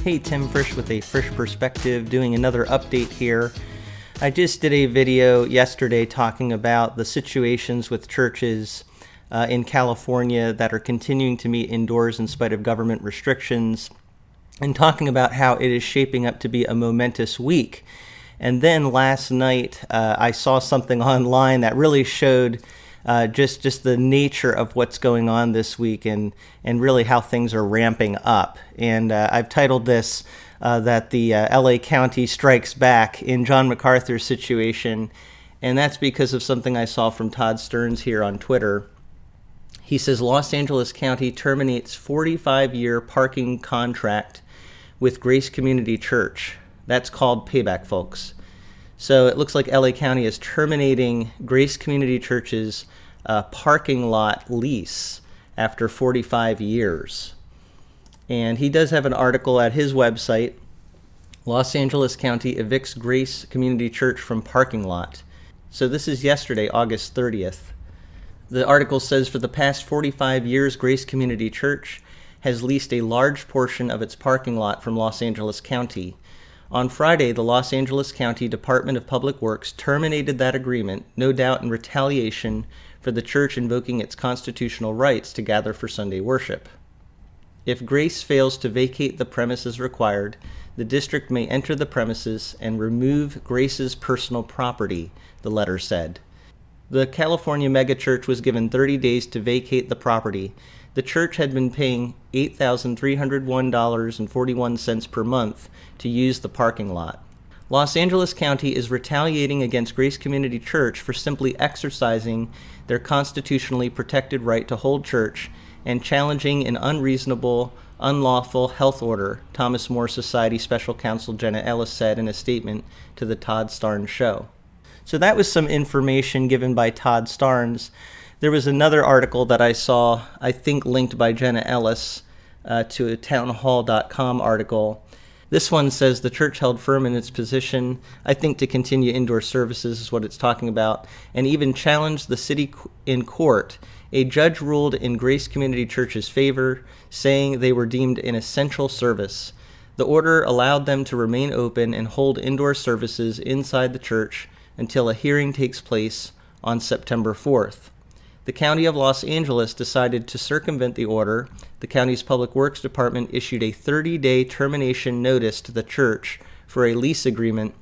Hey, Tim Frisch with A Frisch Perspective, doing another update here. I just did a video yesterday talking about the situations with churches in California that are continuing to meet indoors in spite of government restrictions, and talking about how it is shaping up to be a momentous week. And then last night, I saw something online that really showed just the nature of what's going on this week and really how things are ramping up. And I've titled this that the LA County strikes back in John MacArthur's situation. And that's because of something I saw from Todd Stearns here on Twitter. He says Los Angeles County terminates 45-year parking contract with Grace Community Church. That's called payback, folks. So it looks like LA County is terminating Grace Community Church's parking lot lease after 45 years. And he does have an article at his website. Los Angeles County evicts Grace Community Church from parking lot. So this is yesterday, August 30th. The article says for the past 45 years, Grace Community Church has leased a large portion of its parking lot from Los Angeles County. On Friday, the Los Angeles County Department of Public Works terminated that agreement, no doubt in retaliation for the church invoking its constitutional rights to gather for Sunday worship. If Grace fails to vacate the premises required, the district may enter the premises and remove Grace's personal property, the letter said. The California megachurch was given 30 days to vacate the property. The church had been paying $8,301.41 per month to use the parking lot. Los Angeles County is retaliating against Grace Community Church for simply exercising their constitutionally protected right to hold church and challenging an unreasonable, unlawful health order, Thomas More Society Special Counsel Jenna Ellis said in a statement to the Todd Stearns Show. So that was some information given by Todd Stearns. There was another article that I saw, I think linked by Jenna Ellis to a townhall.com article. This one says the church held firm in its position, I think to continue indoor services is what it's talking about, and even challenged the city in court. A judge ruled in Grace Community Church's favor, saying they were deemed an essential service. The order allowed them to remain open and hold indoor services inside the church until a hearing takes place on September 4th. The County of Los Angeles decided to circumvent the order. The county's Public Works Department issued a 30-day termination notice to the church for a lease agreement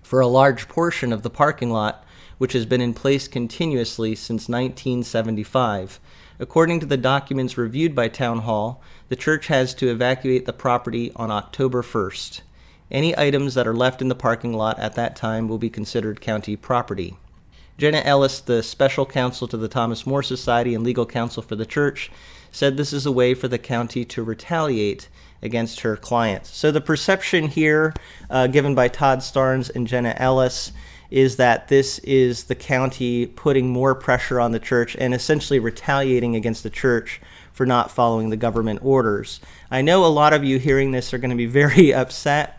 for a large portion of the parking lot, which has been in place continuously since 1975. According to the documents reviewed by Town Hall, the church has to evacuate the property on October 1st. Any items that are left in the parking lot at that time will be considered county property. Jenna Ellis, the special counsel to the Thomas More Society and legal counsel for the church, said this is a way for the county to retaliate against her clients. So the perception here given by Todd Stearns and Jenna Ellis is that this is the county putting more pressure on the church and essentially retaliating against the church for not following the government orders. I know a lot of you hearing this are going to be very upset.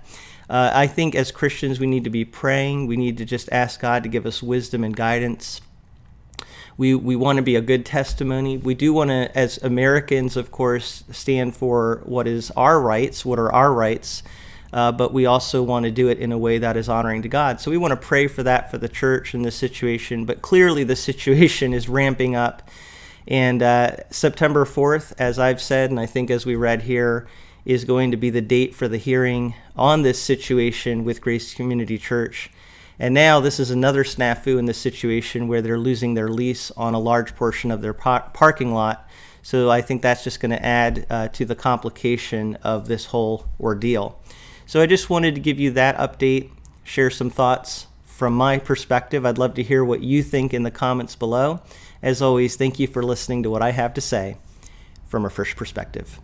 I think as Christians we need to be praying. We need to just ask God to give us wisdom and guidance. We want to be a good testimony. We do want to, as Americans, of course, stand for what is our rights, what are our rights, but we also want to do it in a way that is honoring to God. So we want to pray for that for the church in this situation, but clearly the situation is ramping up. And September 4th, as I've said, and I think as we read here, is going to be the date for the hearing on this situation with Grace Community Church. And now this is another snafu in this situation where they're losing their lease on a large portion of their parking lot. So I think that's just going to add to the complication of this whole ordeal. So I just wanted to give you that update, share some thoughts from my perspective. I'd love to hear what you think in the comments below. As always, thank you for listening to what I have to say from a Frisch Perspective.